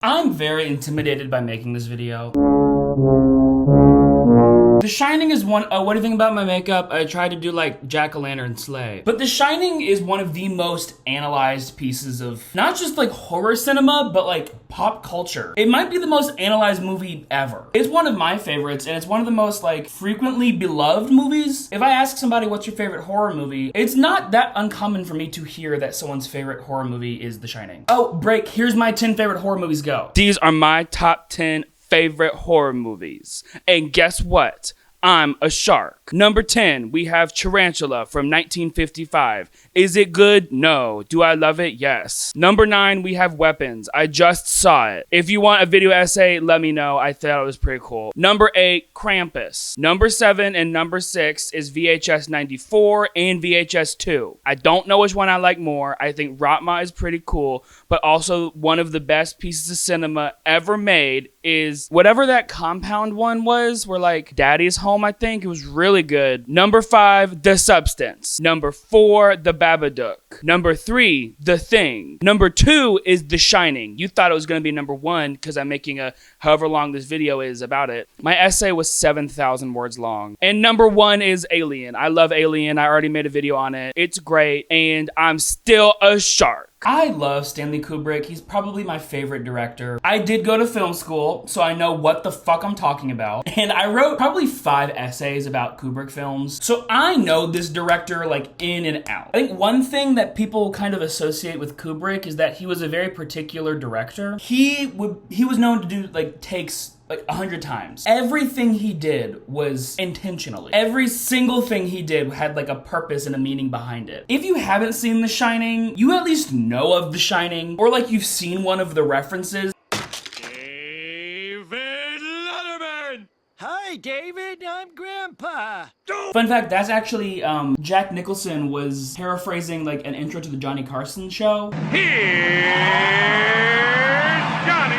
I'm very intimidated by making this video. The Shining is one, what do you think about my makeup? I tried to do like jack-o'-lantern sleigh. But The Shining is one of the most analyzed pieces of not just like horror cinema, but like pop culture. It might be the most analyzed movie ever. It's one of my favorites, and it's one of the most like frequently beloved movies. If I ask somebody what's your favorite horror movie, it's not that uncommon for me to hear that someone's favorite horror movie is The Shining. Oh, break, here's my 10 favorite horror movies, go. These are my top 10 favorite horror movies. And guess what? I'm a shark. Number 10, we have Tarantula from 1955. Is it good? No. Do I love it? Yes. Number 9, we have Weapons. I just saw it. If you want a video essay, let me know. I thought it was pretty cool. Number 8, Krampus. Number 7 and number 6 is VHS 94 and VHS 2. I don't know which one I like more. I think Ratma is pretty cool, but also one of the best pieces of cinema ever made is whatever that Compound one was, where like Daddy's Home, I think. It was really good. Number 5, The Substance. Number 4, The Babadook. Number 3, The Thing. Number 2 is The Shining. You thought it was going to be number 1 because I'm making a however long this video is about it. My essay was 7,000 words long. And number 1 is Alien. I love Alien. I already made a video on it. It's great. And I'm still a shark. I love Stanley Kubrick. He's probably my favorite director. I did go to film school, so I know what the fuck I'm talking about. And I wrote probably 5 essays about Kubrick films. So I know this director like in and out. I think one thing that people kind of associate with Kubrick is that he was a very particular director. He was known to do like takes like 100 times. Everything he did was intentionally. Every single thing he did had like a purpose and a meaning behind it. If you haven't seen The Shining, you at least know of The Shining, or like you've seen one of the references. Hi, David. I'm Grandpa. Fun fact, that's actually Jack Nicholson was paraphrasing like an intro to the Johnny Carson show. Here's Johnny.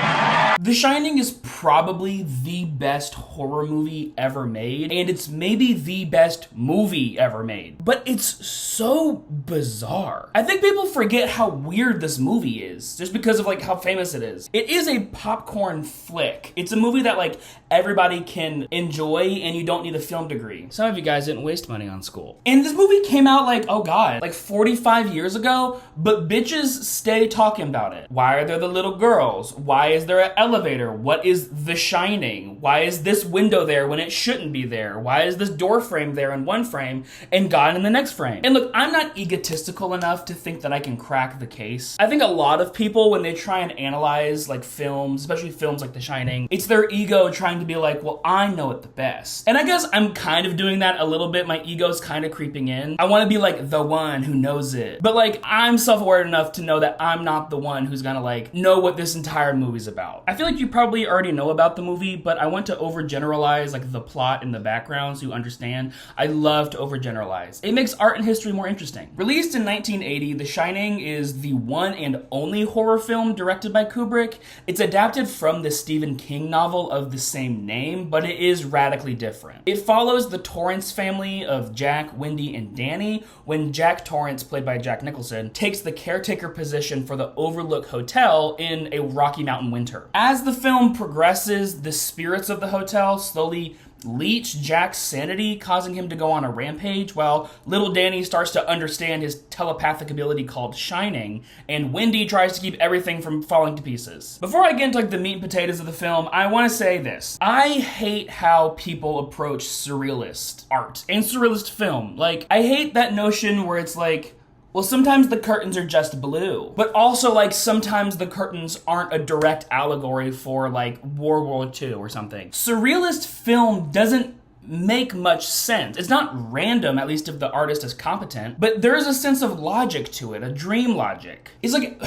The Shining is probably the best horror movie ever made, and it's maybe the best movie ever made. But it's so bizarre. I think people forget how weird this movie is, just because of like how famous it is. It is a popcorn flick. It's a movie that like everybody can enjoy, and you don't need a film degree. Some of you guys didn't waste money on school. And this movie came out like, oh god, like 45 years ago, but bitches stay talking about it. Why are there the little girls? Why is there an elevator? What is The Shining? Why is this window there when it shouldn't be there? Why is this door frame there in one frame and gone in the next frame? And look, I'm not egotistical enough to think that I can crack the case. I think a lot of people, when they try and analyze like films, especially films like The Shining, it's their ego trying to be like, well, I know it the best. And I guess I'm kind of doing that a little bit. My ego's kind of creeping in. I want to be like the one who knows it. But like, I'm self-aware enough to know that I'm not the one who's gonna like know what this entire movie's about. I feel like you probably already know about the movie, but I want to overgeneralize like the plot and the background so you understand. I love to overgeneralize. It makes art and history more interesting. Released in 1980, The Shining is the one and only horror film directed by Kubrick. It's adapted from the Stephen King novel of the same name, but it is radically different. It follows the Torrance family of Jack, Wendy, and Danny when Jack Torrance, played by Jack Nicholson, takes the caretaker position for the Overlook Hotel in a Rocky Mountain winter. As the film progresses, the spirits of the hotel slowly leech Jack's sanity, causing him to go on a rampage, while little Danny starts to understand his telepathic ability called shining, and Wendy tries to keep everything from falling to pieces. Before I get into like the meat and potatoes of the film, I want to say this. I hate how people approach surrealist art and surrealist film. Like, I hate that notion where it's like, well, sometimes the curtains are just blue, but also like sometimes the curtains aren't a direct allegory for like World War II or something. Surrealist film doesn't make much sense. It's not random, at least if the artist is competent, but there is a sense of logic to it, a dream logic. It's like,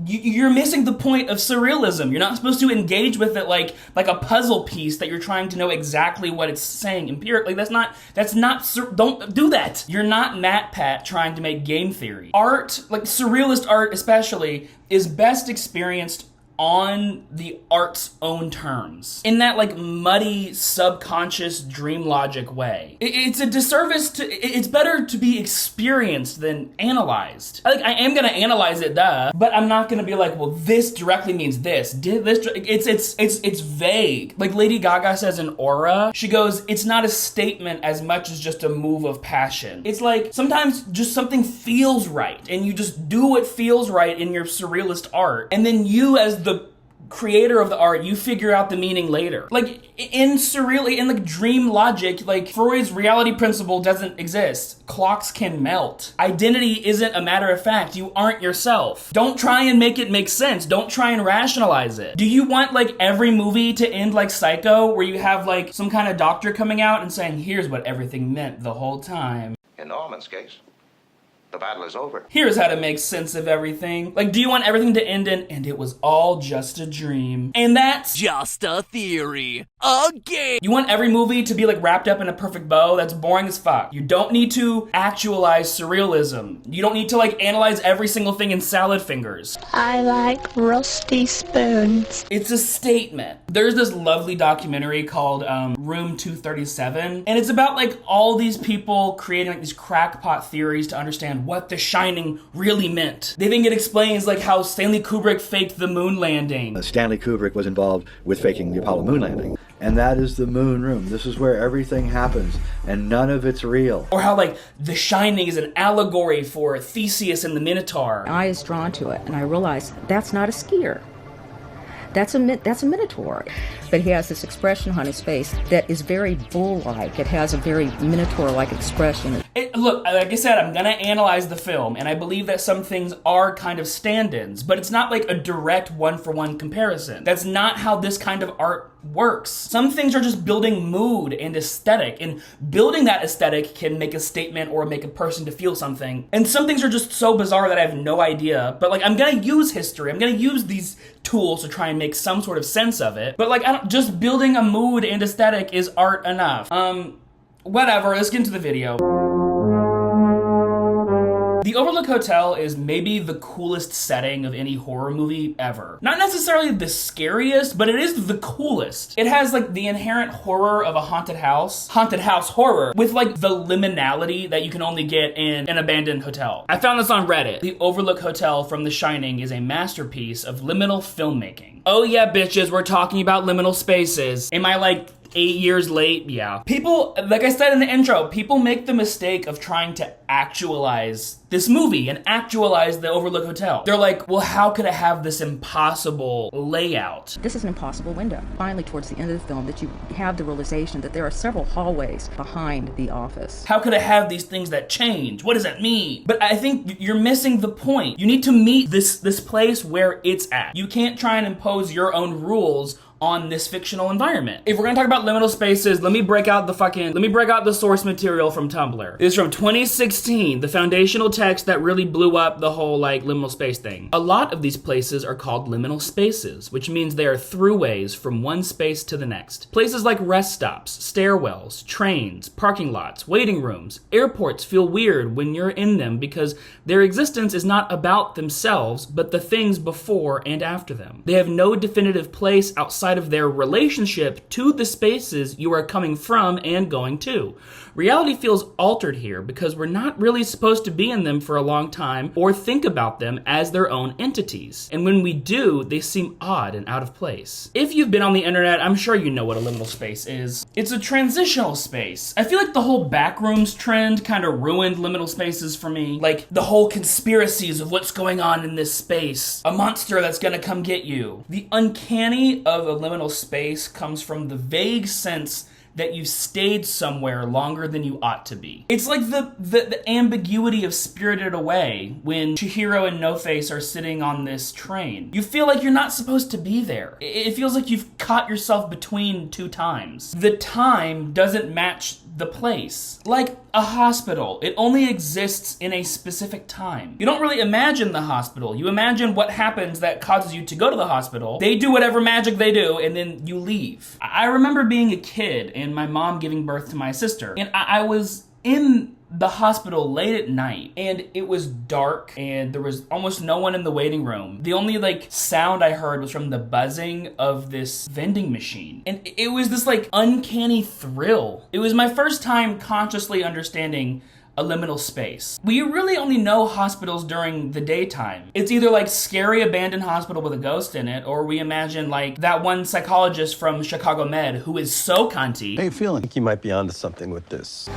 you're missing the point of surrealism. You're not supposed to engage with it like a puzzle piece that you're trying to know exactly what it's saying empirically. Don't do that. You're not MatPat trying to make game theory. Art, like surrealist art especially, is best experienced on the art's own terms, in that like muddy, subconscious, dream logic way. It's a disservice to, it's better to be experienced than analyzed. Like, I am gonna analyze it, duh, but I'm not gonna be like, well, this directly means this. It's vague. Like Lady Gaga says in Aura, she goes, it's not a statement as much as just a move of passion. It's like, sometimes just something feels right, and you just do what feels right in your surrealist art, and then you as the creator of the art, you figure out the meaning later. Like in like dream logic, like Freud's reality principle doesn't exist. Clocks can melt. Identity isn't a matter of fact. You aren't yourself. Don't try and make it make sense. Don't try and rationalize it. Do you want like every movie to end like Psycho, where you have like some kind of doctor coming out and saying, here's what everything meant the whole time? In Norman's case, the battle is over. Here's how to make sense of everything. Like, do you want everything to end in, and it was all just a dream? And that's Just a theory. Again. You want every movie to be like wrapped up in a perfect bow? That's boring as fuck. You don't need to actualize surrealism. You don't need to like analyze every single thing in salad fingers. I like rusty spoons. It's a statement. There's this lovely documentary called Room 237, and it's about like all these people creating like these crackpot theories to understand what The Shining really meant. They think it explains like how Stanley Kubrick faked the moon landing. Stanley Kubrick was involved with faking the Apollo moon landing. And that is the moon room. This is where everything happens, and none of it's real. Or how like The Shining is an allegory for Theseus and the Minotaur. I was drawn to it, and I realized that's not a skier. That's a minotaur. But he has this expression on his face that is very bull-like. It has a very minotaur-like expression. Look, like I said, I'm gonna analyze the film, and I believe that some things are kind of stand-ins, but it's not like a direct one-for-one comparison. That's not how this kind of art works. Some things are just building mood and aesthetic, and building that aesthetic can make a statement or make a person to feel something. And some things are just so bizarre that I have no idea, but like, I'm gonna use history, I'm gonna use these tools to try and make some sort of sense of it. But like, just building a mood and aesthetic is art enough. Whatever, let's get into the video. The Overlook Hotel is maybe the coolest setting of any horror movie ever. Not necessarily the scariest, but it is the coolest. It has like the inherent horror of a haunted house horror, with like the liminality that you can only get in an abandoned hotel. I found this on Reddit. The Overlook Hotel from The Shining is a masterpiece of liminal filmmaking. Oh yeah, bitches, we're talking about liminal spaces. Am I like 8 years late? Yeah. People, like I said in the intro, people make the mistake of trying to actualize this movie and actualize the Overlook Hotel. They're like, well, how could it have this impossible layout? This is an impossible window. Finally, towards the end of the film, that you have the realization that there are several hallways behind the office. How could it have these things that change? What does that mean? But I think you're missing the point. You need to meet this place where it's at. You can't try and impose your own rules on this fictional environment. If we're gonna talk about liminal spaces, let me break out the source material from Tumblr. It's from 2016, the foundational text that really blew up the whole like liminal space thing. A lot of these places are called liminal spaces, which means they are throughways from one space to the next. Places like rest stops, stairwells, trains, parking lots, waiting rooms, airports feel weird when you're in them because their existence is not about themselves, but the things before and after them. They have no definitive place outside of their relationship to the spaces you are coming from and going to. Reality feels altered here because we're not really supposed to be in them for a long time or think about them as their own entities. And when we do, they seem odd and out of place. If you've been on the internet, I'm sure you know what a liminal space is. It's a transitional space. I feel like the whole backrooms trend kind of ruined liminal spaces for me. Like the whole conspiracies of what's going on in this space. A monster that's gonna come get you. The uncanny of a liminal space comes from the vague sense that you stayed somewhere longer than you ought to be. It's like the ambiguity of Spirited Away when Chihiro and No-Face are sitting on this train. You feel like you're not supposed to be there. It feels like you've caught yourself between two times. The time doesn't match the place. Like a hospital, it only exists in a specific time. You don't really imagine the hospital. You imagine what happens that causes you to go to the hospital. They do whatever magic they do, and then you leave. I remember being a kid and my mom giving birth to my sister, and I was in the hospital late at night, and it was dark and there was almost no one in the waiting room. The only like sound I heard was from the buzzing of this vending machine, and it was this like uncanny thrill. It was my first time consciously understanding a liminal space. We really only know hospitals during the daytime. It's either like scary abandoned hospital with a ghost in it, or we imagine like that one psychologist from Chicago Med who is so cunty. How you feeling? I think you might be onto something with this.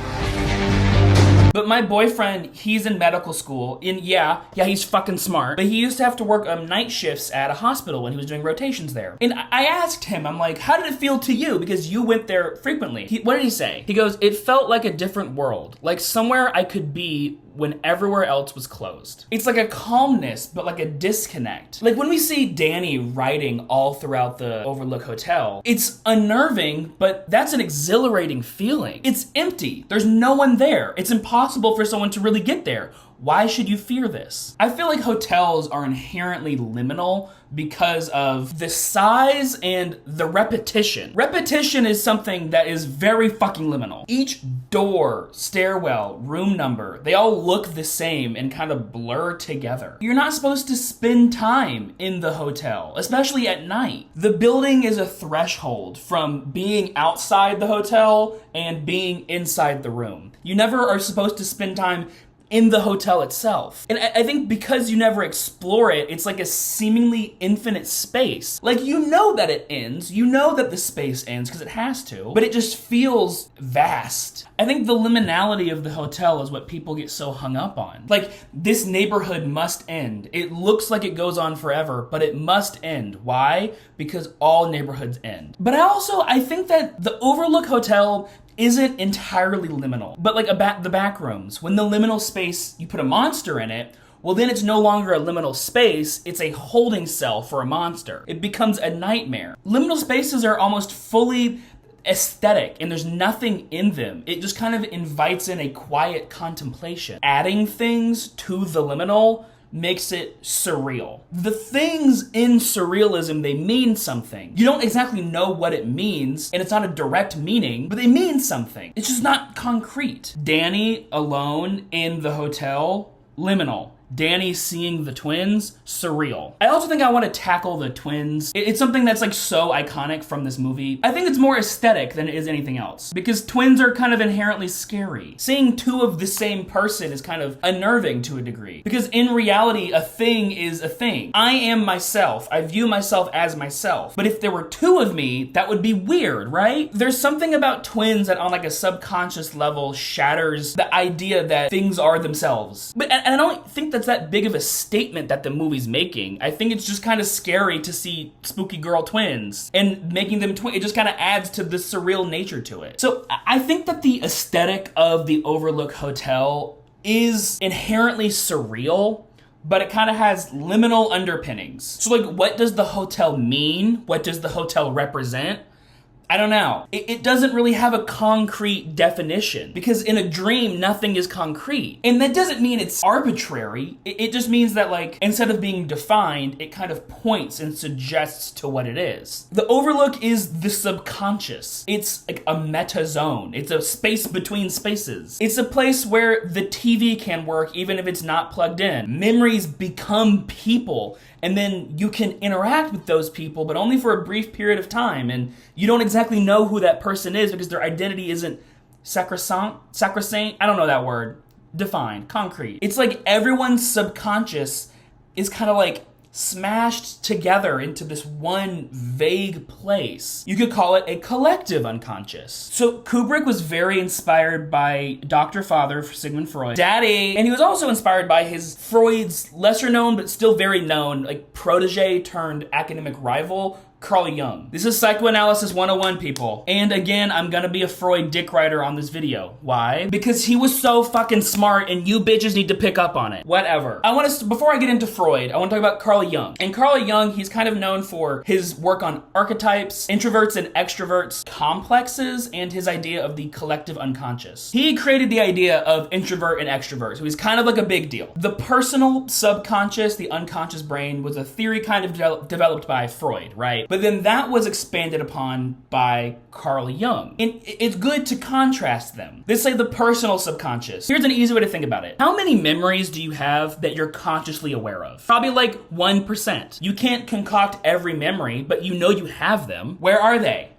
But my boyfriend, he's in medical school, and yeah, he's fucking smart, but he used to have to work night shifts at a hospital when he was doing rotations there. And I asked him, I'm like, how did it feel to you? Because you went there frequently. What did he say? He goes, it felt like a different world, like somewhere I could be when everywhere else was closed. It's like a calmness, but like a disconnect. Like when we see Danny writing all throughout the Overlook Hotel, it's unnerving, but that's an exhilarating feeling. It's empty. There's no one there. It's impossible for someone to really get there. Why should you fear this? I feel like hotels are inherently liminal because of the size and the repetition. Repetition is something that is very fucking liminal. Each door, stairwell, room number, they all look the same and kind of blur together. You're not supposed to spend time in the hotel, especially at night. The building is a threshold from being outside the hotel and being inside the room. You never are supposed to spend time in the hotel itself. And I think because you never explore it, it's like a seemingly infinite space. Like you know that it ends, you know that the space ends because it has to, but it just feels vast. I think the liminality of the hotel is what people get so hung up on. Like, this neighborhood must end. It looks like it goes on forever, but it must end. Why? Because all neighborhoods end. But I think that the Overlook Hotel isn't entirely liminal, but like the back rooms, when the liminal space, you put a monster in it, well then it's no longer a liminal space, it's a holding cell for a monster. It becomes a nightmare. Liminal spaces are almost fully aesthetic and there's nothing in them. It just kind of invites in a quiet contemplation. Adding things to the liminal makes it surreal. The things in surrealism, they mean something. You don't exactly know what it means, and it's not a direct meaning, but they mean something. It's just not concrete. Danny alone in the hotel, liminal. Danny seeing the twins, surreal. I also think I want to tackle the twins. It's something that's like so iconic from this movie. I think it's more aesthetic than it is anything else, because twins are kind of inherently scary. Seeing two of the same person is kind of unnerving to a degree, because in reality, a thing is a thing. I am myself. I view myself as myself. But if there were two of me, that would be weird, right? There's something about twins that on like a subconscious level shatters the idea that things are themselves. But and I don't think that's that big of a statement that the movie's making. I think it's just kind of scary to see spooky girl twins and making them twins. It just kind of adds to the surreal nature to it. So I think that the aesthetic of the Overlook Hotel is inherently surreal, but it kind of has liminal underpinnings. So like, what does the hotel mean? What does the hotel represent? I don't know. It doesn't really have a concrete definition, because in a dream, nothing is concrete. And that doesn't mean it's arbitrary. It just means that, like, instead of being defined, it kind of points and suggests to what it is. The Overlook is the subconscious. It's like a meta zone. It's a space between spaces. It's a place where the TV can work even if it's not plugged in. Memories become people, and then you can interact with those people, but only for a brief period of time, and you don't exactly know who that person is because their identity isn't sacrosanct, I don't know that word, defined, concrete. It's like everyone's subconscious is kind of like smashed together into this one vague place. You could call it a collective unconscious. So Kubrick was very inspired by Dr. Father, Sigmund Freud, Daddy, and he was also inspired by his Freud's lesser known but still very known, like, protege turned academic rival, Carl Jung. This is Psychoanalysis 101, people. And again, I'm gonna be a Freud dick rider on this video. Why? Because he was so fucking smart and you bitches need to pick up on it. Whatever. Before I get into Freud, I wanna talk about Carl Jung. And Carl Jung, he's kind of known for his work on archetypes, introverts and extroverts, complexes, and his idea of the collective unconscious. He created the idea of introvert and extrovert, so he's kind of like a big deal. The personal subconscious, the unconscious brain, was a theory kind of developed by Freud, right? But then that was expanded upon by Carl Jung. And it's good to contrast them. Let's say the personal subconscious. Here's an easy way to think about it. How many memories do you have that you're consciously aware of? Probably like 1%. You can't concoct every memory, but you know you have them. Where are they?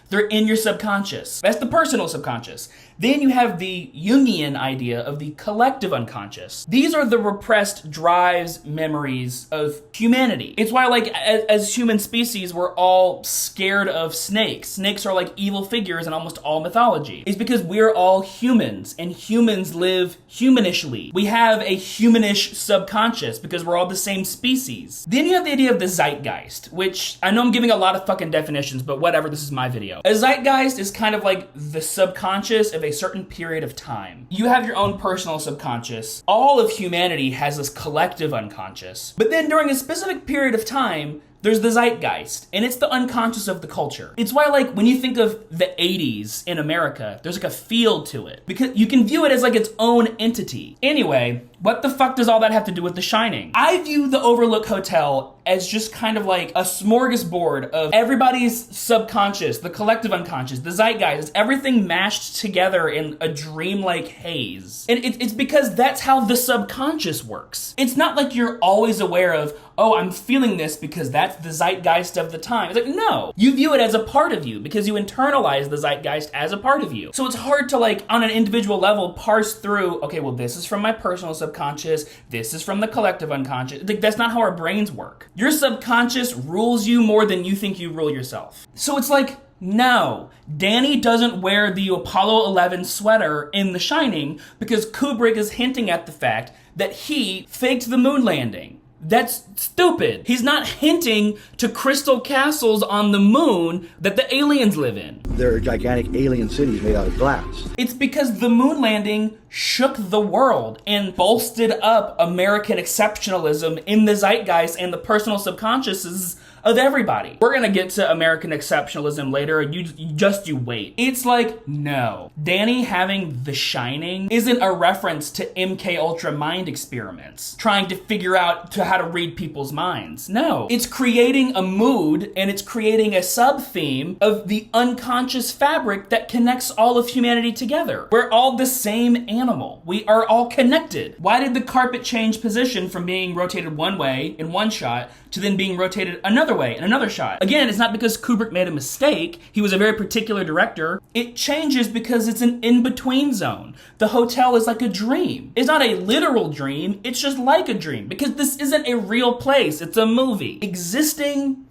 They're in your subconscious. That's the personal subconscious. Then you have the Jungian idea of the collective unconscious. These are the repressed drives, memories of humanity. It's why, like, as human species, we're all scared of snakes. Snakes are like evil figures in almost all mythology. It's because we're all humans, and humans live humanishly. We have a humanish subconscious because we're all the same species. Then you have the idea of the zeitgeist, which I know I'm giving a lot of fucking definitions, but whatever, this is my video. A zeitgeist is kind of like the subconscious of a certain period of time. You have your own personal subconscious. All of humanity has this collective unconscious. But then during a specific period of time, there's the zeitgeist, and it's the unconscious of the culture. It's why, like, when you think of the 80s in America, there's like a feel to it, because you can view it as like its own entity. Anyway, what the fuck does all that have to do with The Shining? I view the Overlook Hotel as just kind of like a smorgasbord of everybody's subconscious, the collective unconscious, the zeitgeist, everything mashed together in a dreamlike haze. And it's because that's how the subconscious works. It's not like you're always aware of, oh, I'm feeling this because that's the zeitgeist of the time. It's like, no. You view it as a part of you because you internalize the zeitgeist as a part of you. So it's hard to, like, on an individual level, parse through, okay, well, this is from my personal subconscious, this is from the collective unconscious. Like, that's not how our brains work. Your subconscious rules you more than you think you rule yourself. So it's like, no, Danny doesn't wear the Apollo 11 sweater in The Shining because Kubrick is hinting at the fact that he faked the moon landing. That's stupid. He's not hinting to crystal castles on the moon that the aliens live in. There are gigantic alien cities made out of glass. It's because the moon landing shook the world and bolstered up American exceptionalism in the zeitgeist and the personal subconsciouses of everybody. We're gonna get to American exceptionalism later, and you wait. It's like, no. Danny having The Shining isn't a reference to MK Ultra mind experiments, trying to figure out how to read people's minds. No. It's creating a mood, and it's creating a sub-theme of the unconscious fabric that connects all of humanity together. We're all the same animal. We are all connected. Why did the carpet change position from being rotated one way in one shot to then being rotated another way in another shot? Again, it's not because Kubrick made a mistake. He was a very particular director. It changes because it's an in-between zone. The hotel is like a dream. It's not a literal dream. It's just like a dream because this isn't a real place. It's a movie. Existing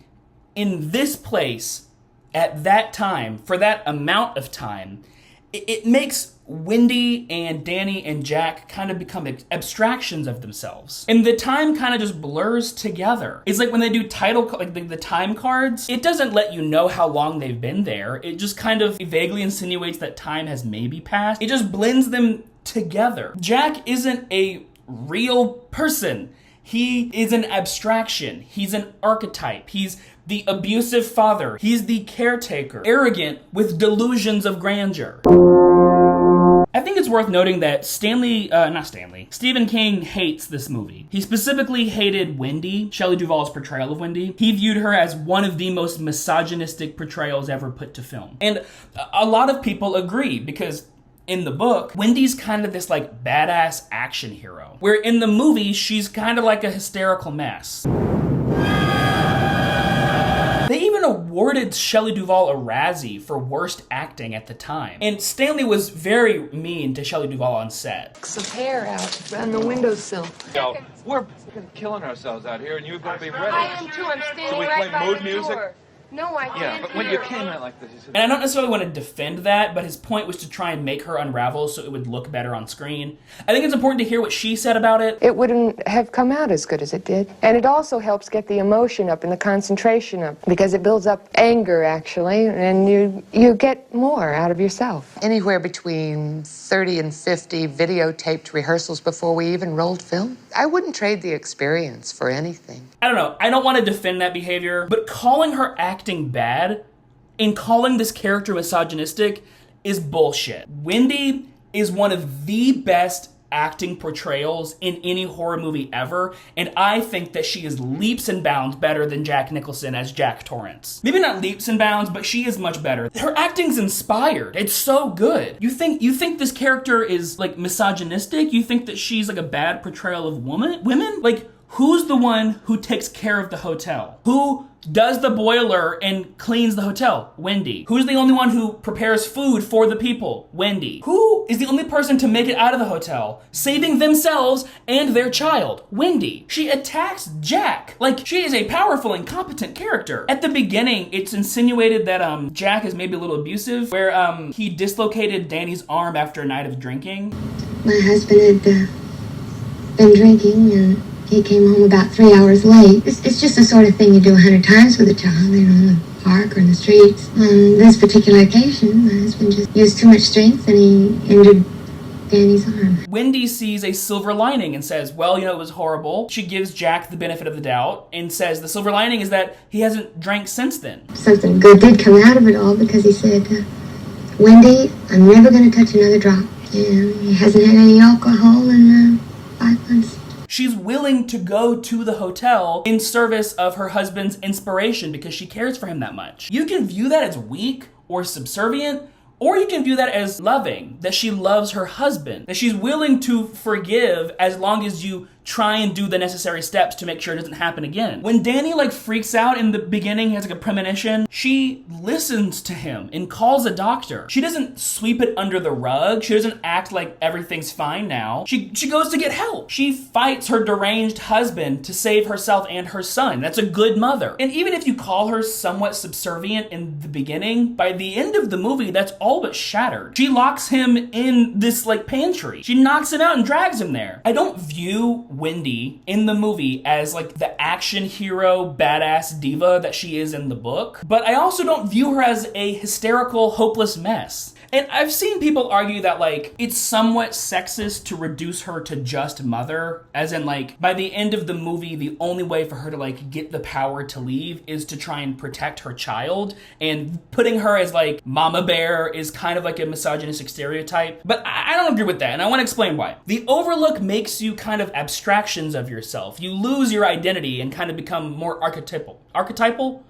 in this place at that time, for that amount of time, it makes Wendy and Danny and Jack kind of become abstractions of themselves. And the time kind of just blurs together. It's like when they do like the time cards, it doesn't let you know how long they've been there. It just kind of vaguely insinuates that time has maybe passed. It just blends them together. Jack isn't a real person. He is an abstraction. He's an archetype. He's the abusive father. He's the caretaker, arrogant with delusions of grandeur. I think it's worth noting that Stephen King hates this movie. He specifically hated Wendy, Shelley Duvall's portrayal of Wendy. He viewed her as one of the most misogynistic portrayals ever put to film. And a lot of people agree because in the book, Wendy's kind of this like badass action hero, where in the movie, she's kind of like a hysterical mess. They even awarded Shelley Duvall a Razzie for worst acting at the time. And Stanley was very mean to Shelley Duvall on set. Some hair out on the windowsill. Yo, we're killing ourselves out here, and you've got to be ready. I am too. I'm standing So we right play by mood the music? door. No, I can't. Yeah, but when you came in like this, you said... And I don't necessarily want to defend that, but his point was to try and make her unravel so it would look better on screen. I think it's important to hear what she said about it. It wouldn't have come out as good as it did. And it also helps get the emotion up and the concentration up because it builds up anger, actually, and you get more out of yourself. Anywhere between 30 and 50 videotaped rehearsals before we even rolled film. I wouldn't trade the experience for anything. I don't know. I don't want to defend that behavior, but calling her acting bad and calling this character misogynistic is bullshit. Wendy is one of the best acting portrayals in any horror movie ever, and I think that she is leaps and bounds better than Jack Nicholson as Jack Torrance. Maybe not leaps and bounds, but she is much better. Her acting's inspired. It's so good. You think this character is like misogynistic? You think that she's like a bad portrayal of women? Like, who's the one who takes care of the hotel? Who does the boiler and cleans the hotel? Wendy. Who's the only one who prepares food for the people? Wendy. Who is the only person to make it out of the hotel, saving themselves and their child? Wendy. She attacks Jack like she is a powerful and competent character. At the beginning, it's insinuated that Jack is maybe a little abusive, where he dislocated Danny's arm after a night of drinking. My husband had been drinking and he came home about 3 hours late. It's just the sort of thing you do 100 times with a child, in the park or in the streets. On this particular occasion, my husband just used too much strength and he injured Danny's arm. Wendy sees a silver lining and says, well, it was horrible. She gives Jack the benefit of the doubt and says the silver lining is that he hasn't drank since then. Something good did come out of it all because he said, Wendy, I'm never going to touch another drop. And he hasn't had any alcohol in 5 months. She's willing to go to the hotel in service of her husband's inspiration because she cares for him that much. You can view that as weak or subservient, or you can view that as loving, that she loves her husband, that she's willing to forgive as long as you try and do the necessary steps to make sure it doesn't happen again. When Danny freaks out in the beginning, he has a premonition, she listens to him and calls a doctor. She doesn't sweep it under the rug. She doesn't act like everything's fine now. She goes to get help. She fights her deranged husband to save herself and her son. That's a good mother. And even if you call her somewhat subservient in the beginning, by the end of the movie, that's all but shattered. She locks him in this pantry. She knocks him out and drags him there. I don't view Wendy in the movie as the action hero badass diva that she is in the book, but I also don't view her as a hysterical hopeless mess. And I've seen people argue that it's somewhat sexist to reduce her to just mother, as in by the end of the movie the only way for her to get the power to leave is to try and protect her child, and putting her as mama bear is kind of a misogynistic stereotype. But I don't agree with that, and I want to explain why. The Overlook makes you kind of abstractions of yourself. You lose your identity and kind of become more archetypal. Archetypal.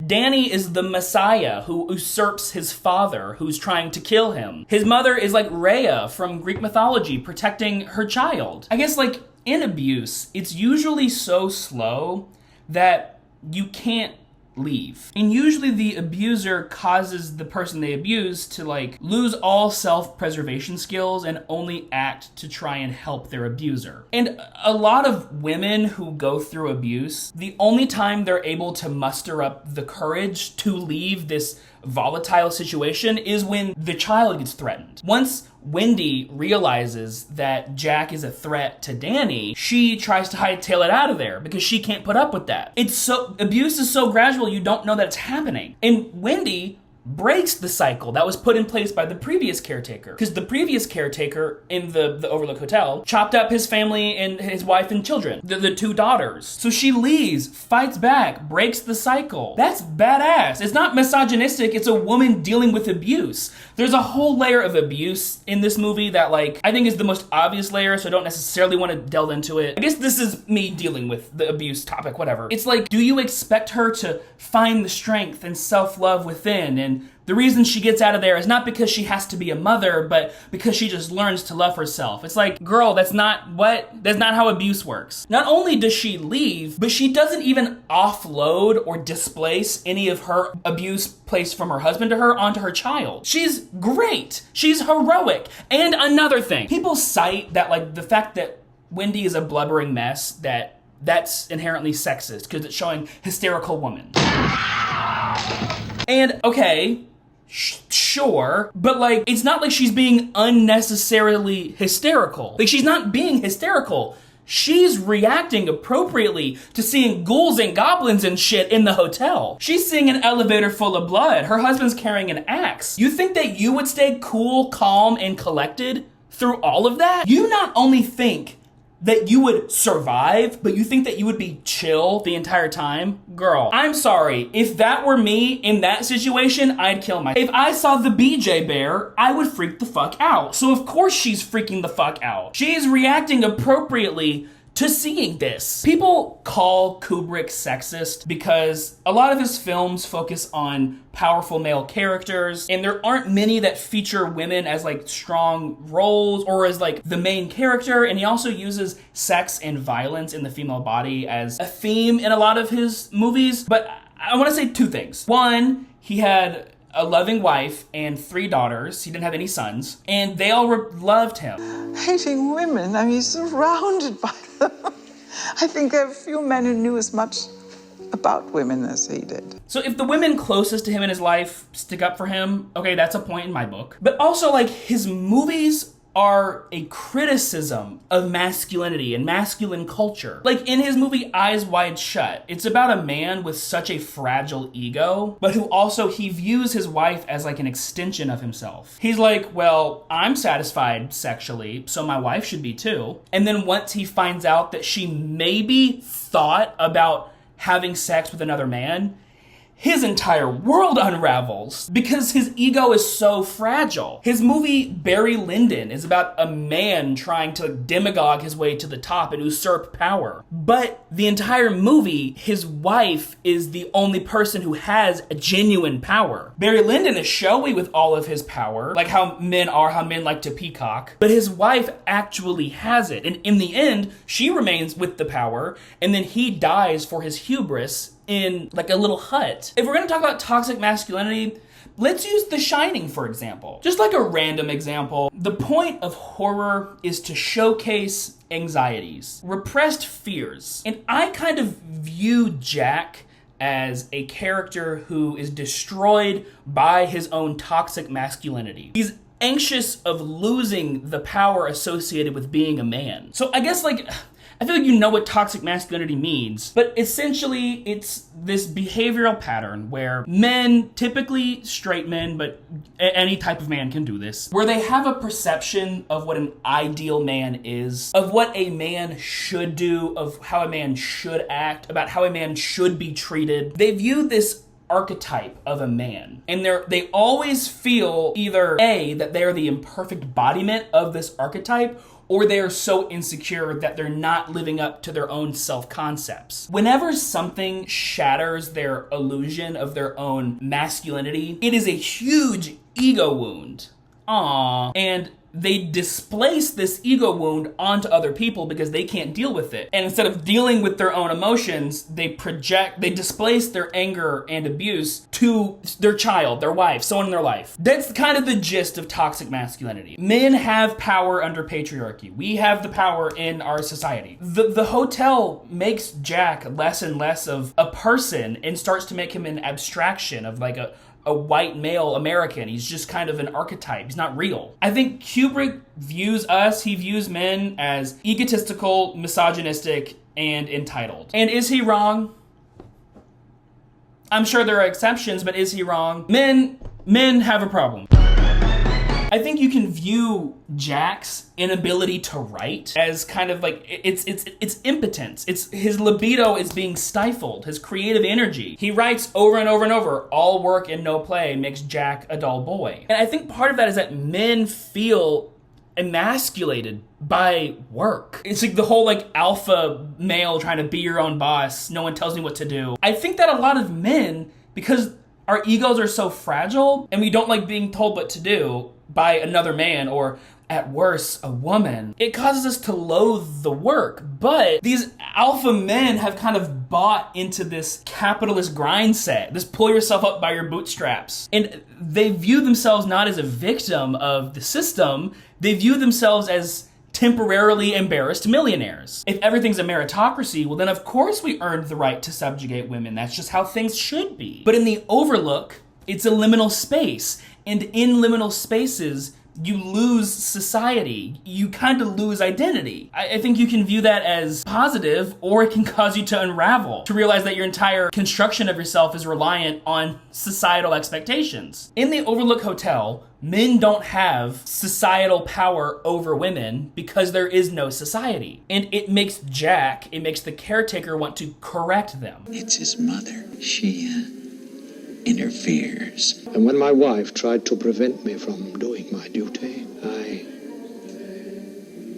Danny is the messiah who usurps his father, who's trying to kill him. His mother is like Rhea from Greek mythology, protecting her child. I guess in abuse, it's usually so slow that you can't leave. And usually the abuser causes the person they abuse to lose all self-preservation skills and only act to try and help their abuser. And a lot of women who go through abuse, the only time they're able to muster up the courage to leave this volatile situation is when the child gets threatened. Once Wendy realizes that Jack is a threat to Danny, she tries to hightail it out of there because she can't put up with that. Abuse is so gradual you don't know that it's happening. And Wendy breaks the cycle that was put in place by the previous caretaker. Because the previous caretaker in the Overlook Hotel chopped up his family and his wife and children, the 2 daughters. So she leaves, fights back, breaks the cycle. That's badass. It's not misogynistic, it's a woman dealing with abuse. There's a whole layer of abuse in this movie that I think is the most obvious layer, so I don't necessarily want to delve into it. I guess this is me dealing with the abuse topic, whatever. It's do you expect her to find the strength and self-love within? And the reason she gets out of there is not because she has to be a mother, but because she just learns to love herself. It's girl, that's not how abuse works. Not only does she leave, but she doesn't even offload or displace any of her abuse placed from her husband to her onto her child. She's great. She's heroic. And another thing, people cite that the fact that Wendy is a blubbering mess, that's inherently sexist because it's showing hysterical woman. And okay, sure, but it's not like she's being unnecessarily hysterical. She's not being hysterical. She's reacting appropriately to seeing ghouls and goblins and shit in the hotel. She's seeing an elevator full of blood. Her husband's carrying an axe. You think that you would stay cool, calm, and collected through all of that? You not only think that you would survive, but you think that you would be chill the entire time? Girl, I'm sorry. If that were me in that situation, I'd kill myself. If I saw the BJ Bear, I would freak the fuck out. So of course she's freaking the fuck out. She is reacting appropriately to seeing this. People call Kubrick sexist because a lot of his films focus on powerful male characters, and there aren't many that feature women as like strong roles or as like the main character, and he also uses sex and violence in the female body as a theme in a lot of his movies. But I want to say two things. One, he had a loving wife and 3 daughters. He didn't have any sons, and they all loved him. Hating women, I mean, he's surrounded by them. I think there are few men who knew as much about women as he did. So if the women closest to him in his life stick up for him, okay, that's a point in my book. But also, like, his movies are a criticism of masculinity and masculine culture. Like in his movie Eyes Wide Shut, it's about a man with such a fragile ego, but who also he views his wife as like an extension of himself. He's like, well, I'm satisfied sexually, so my wife should be too. And then once he finds out that she maybe thought about having sex with another man, his entire world unravels because his ego is so fragile. His movie Barry Lyndon is about a man trying to demagogue his way to the top and usurp power. But the entire movie, his wife is the only person who has a genuine power. Barry Lyndon is showy with all of his power, like how men like to peacock, but his wife actually has it. And in the end, she remains with the power, and then he dies for his hubris in like a little hut. If we're gonna talk about toxic masculinity, let's use The Shining, for example. Just like a random example, the point of horror is to showcase anxieties, repressed fears. And I kind of view Jack as a character who is destroyed by his own toxic masculinity. He's anxious of losing the power associated with being a man. So I guess like, I feel like you know what toxic masculinity means, but essentially it's this behavioral pattern where men, typically straight men, but any type of man can do this, where they have a perception of what an ideal man is, of what a man should do, of how a man should act, about how a man should be treated. They view this archetype of a man, and they always feel either A, that they're the imperfect embodiment of this archetype, or they are so insecure that they're not living up to their own self-concepts. Whenever something shatters their illusion of their own masculinity, it is a huge ego wound. And they displace this ego wound onto other people because they can't deal with it. And instead of dealing with their own emotions, they displace their anger and abuse to their child, their wife, someone in their life. That's kind of the gist of toxic masculinity. Men have power under patriarchy. We have the power in our society. The hotel makes Jack less and less of a person and starts to make him an abstraction of like a white male American. He's just kind of an archetype. He's not real. I think Kubrick he views men as egotistical, misogynistic, and entitled. And is he wrong? I'm sure there are exceptions, but is he wrong? Men have a problem. I think you can view Jack's inability to write as kind of like, it's impotence. It's his libido is being stifled, his creative energy. He writes over and over and over, all work and no play makes Jack a dull boy. And I think part of that is that men feel emasculated by work. It's like the whole like alpha male trying to be your own boss, no one tells me what to do. I think that a lot of men, because our egos are so fragile and we don't like being told what to do by another man, or at worst, a woman, it causes us to loathe the work. But these alpha men have kind of bought into this capitalist grind set, this pull yourself up by your bootstraps. And they view themselves not as a victim of the system, they view themselves as temporarily embarrassed millionaires. If everything's a meritocracy, well then of course we earned the right to subjugate women. That's just how things should be. But in the Overlook, it's a liminal space. And in liminal spaces, you lose society. You kind of lose identity. I think you can view that as positive, or it can cause you to unravel, to realize that your entire construction of yourself is reliant on societal expectations. In the Overlook Hotel, men don't have societal power over women because there is no society. And it makes the caretaker want to correct them. It's his mother. She interferes. And when my wife tried to prevent me from doing my duty, I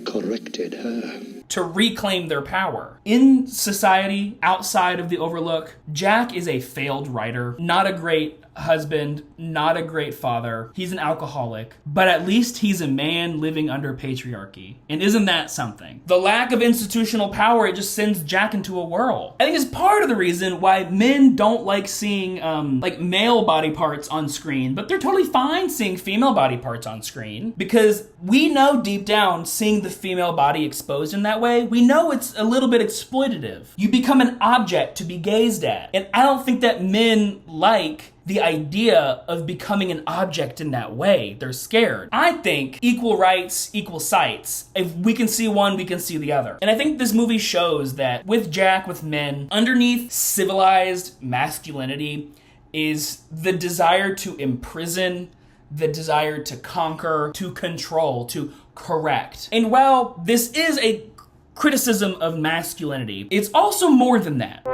corrected her. To reclaim their power. In society, outside of the Overlook, Jack is a failed writer, not a great husband, not a great father. He's an alcoholic, but at least he's a man living under patriarchy. And isn't that something? The lack of institutional power, it just sends Jack into a whirl. I think it's part of the reason why men don't like seeing like male body parts on screen, but they're totally fine seeing female body parts on screen, because we know deep down, seeing the female body exposed in that way, we know it's a little bit exploitative. You become an object to be gazed at. And I don't think that men like the idea of becoming an object in that way. They're scared. I think equal rights, equal sights. If we can see one, we can see the other. And I think this movie shows that with Jack, with men, underneath civilized masculinity is the desire to imprison, the desire to conquer, to control, to correct. And while this is a criticism of masculinity, it's also more than that.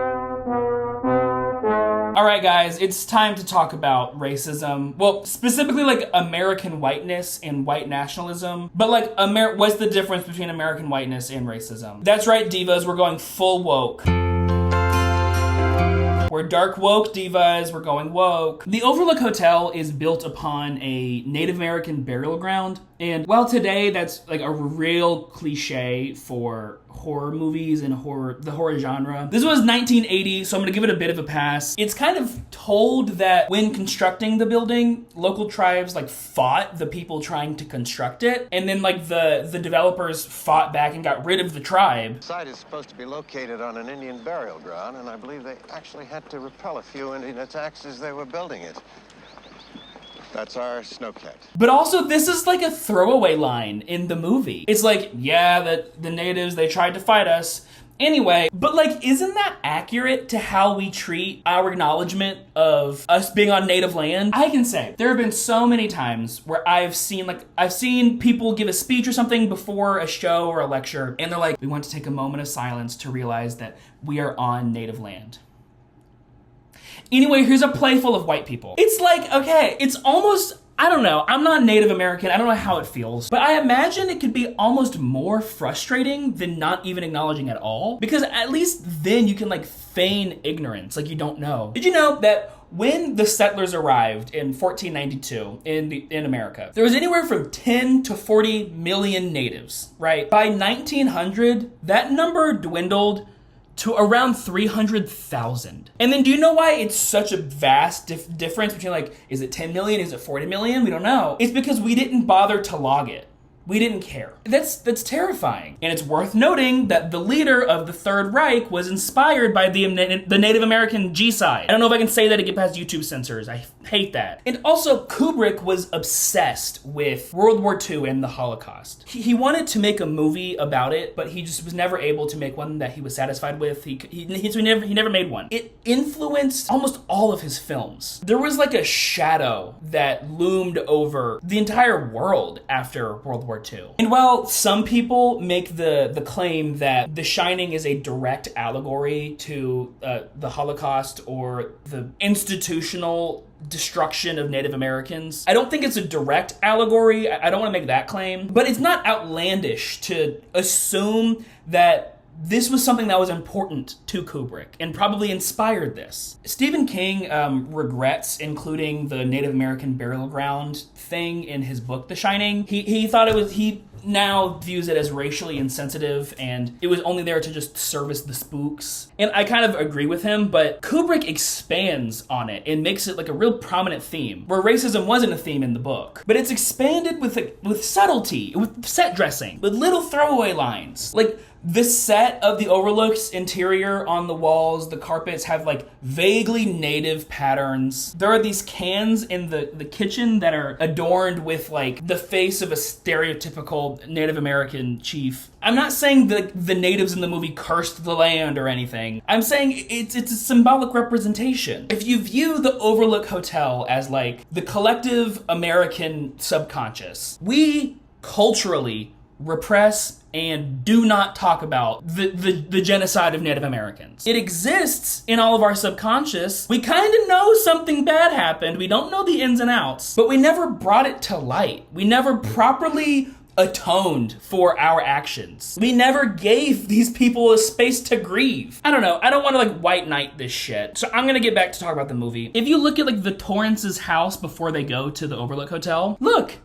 All right, guys, it's time to talk about racism. Well, specifically like American whiteness and white nationalism. But like, what's the difference between American whiteness and racism? That's right, divas, we're going full woke. We're dark woke divas, we're going woke. The Overlook Hotel is built upon a Native American burial ground. And while today that's like a real cliche for horror movies and the horror genre, this was 1980, so I'm gonna give it a bit of a pass. It's kind of told that when constructing the building, local tribes like fought the people trying to construct it, and then like the developers fought back and got rid of the tribe. The site is supposed to be located on an Indian burial ground, and I believe they actually had to repel a few Indian attacks as they were building it. That's our snowcat. But also, this is like a throwaway line in the movie. It's like, yeah, the natives, they tried to fight us. Anyway, but like, isn't that accurate to how we treat our acknowledgement of us being on native land? I can say, there have been so many times where I've seen people give a speech or something before a show or a lecture, and they're like, we want to take a moment of silence to realize that we are on native land. Anyway, here's a play full of white people. It's like, okay, it's almost, I don't know, I'm not Native American, I don't know how it feels, but I imagine it could be almost more frustrating than not even acknowledging at all, because at least then you can like feign ignorance, like you don't know. Did you know that when the settlers arrived in 1492 in America, there was anywhere from 10 to 40 million natives, right? By 1900, that number dwindled to around 300,000. And then do you know why it's such a vast difference between like, is it 10 million, is it 40 million? We don't know. It's because we didn't bother to log it. We didn't care. That's terrifying. And it's worth noting that the leader of the Third Reich was inspired by the Native American G-side. I don't know if I can say that to get past YouTube censors. I hate that. And also, Kubrick was obsessed with World War II and the Holocaust. He wanted to make a movie about it, but he just was never able to make one that he was satisfied with. He never made one. It influenced almost all of his films. There was like a shadow that loomed over the entire world after World War II. And while some people make the claim that The Shining is a direct allegory to the Holocaust or the institutional destruction of Native Americans, I don't think it's a direct allegory. I don't want to make that claim, but it's not outlandish to assume that this was something that was important to Kubrick and probably inspired this. Stephen King regrets including the Native American burial ground thing in his book, The Shining. He thought he now views it as racially insensitive and it was only there to just service the spooks. And I kind of agree with him, but Kubrick expands on it and makes it like a real prominent theme, where racism wasn't a theme in the book. But it's expanded with subtlety, with set dressing, with little throwaway lines. Like, The set of the Overlook's interior on the walls, the carpets have like vaguely native patterns. There are these cans in the kitchen that are adorned with like the face of a stereotypical Native American chief. I'm not saying the natives in the movie cursed the land or anything. I'm saying it's a symbolic representation. If you view the Overlook Hotel as like the collective American subconscious, we culturally repress and do not talk about the genocide of Native Americans. It exists in all of our subconscious. We kind of know something bad happened. We don't know the ins and outs, but we never brought it to light. We never properly atoned for our actions. We never gave these people a space to grieve. I don't know. I don't want to like white knight this shit. So I'm gonna get back to talk about the movie. If you look at like the Torrance's house before they go to the Overlook Hotel, look,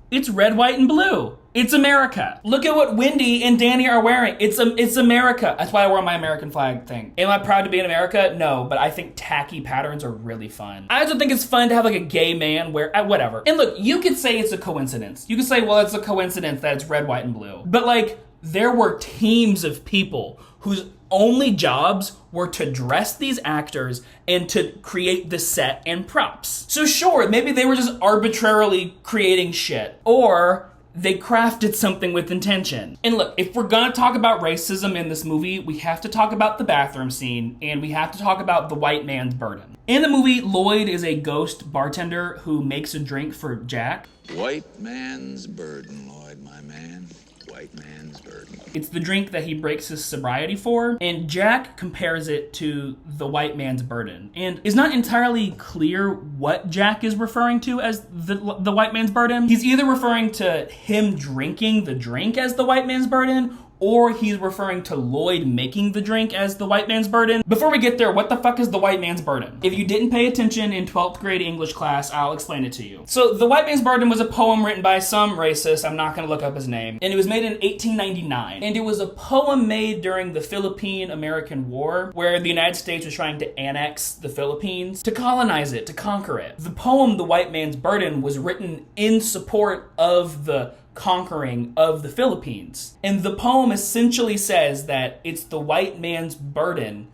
it's red, white, and blue. It's America. Look at what Wendy and Danny are wearing. It's America. That's why I wore my American flag thing. Am I proud to be in America? No, but I think tacky patterns are really fun. I also think it's fun to have like a gay man wear, whatever. And look, you could say it's a coincidence. You could say, well, it's a coincidence that it's red, white, and blue. But like, there were teams of people whose only jobs were to dress these actors and to create the set and props. So sure, maybe they were just arbitrarily creating shit, or they crafted something with intention. And look, if we're gonna talk about racism in this movie, we have to talk about the bathroom scene, and we have to talk about the white man's burden. In the movie, Lloyd is a ghost bartender who makes a drink for Jack. White man's burden, Lloyd, my man. White man's burden. It's the drink that he breaks his sobriety for, and Jack compares it to the white man's burden. And it's not entirely clear what Jack is referring to as the white man's burden. He's either referring to him drinking the drink as the white man's burden, or he's referring to Lloyd making the drink as the white man's burden. Before we get there, what the fuck is the white man's burden? If you didn't pay attention in 12th grade English class, I'll explain it to you. So the white man's burden was a poem written by some racist, I'm not gonna look up his name, and it was made in 1899. And it was a poem made during the Philippine-American War, where the United States was trying to annex the Philippines, to colonize it, to conquer it. The poem, The White Man's Burden, was written in support of the conquering of the Philippines. And the poem essentially says that it's the white man's burden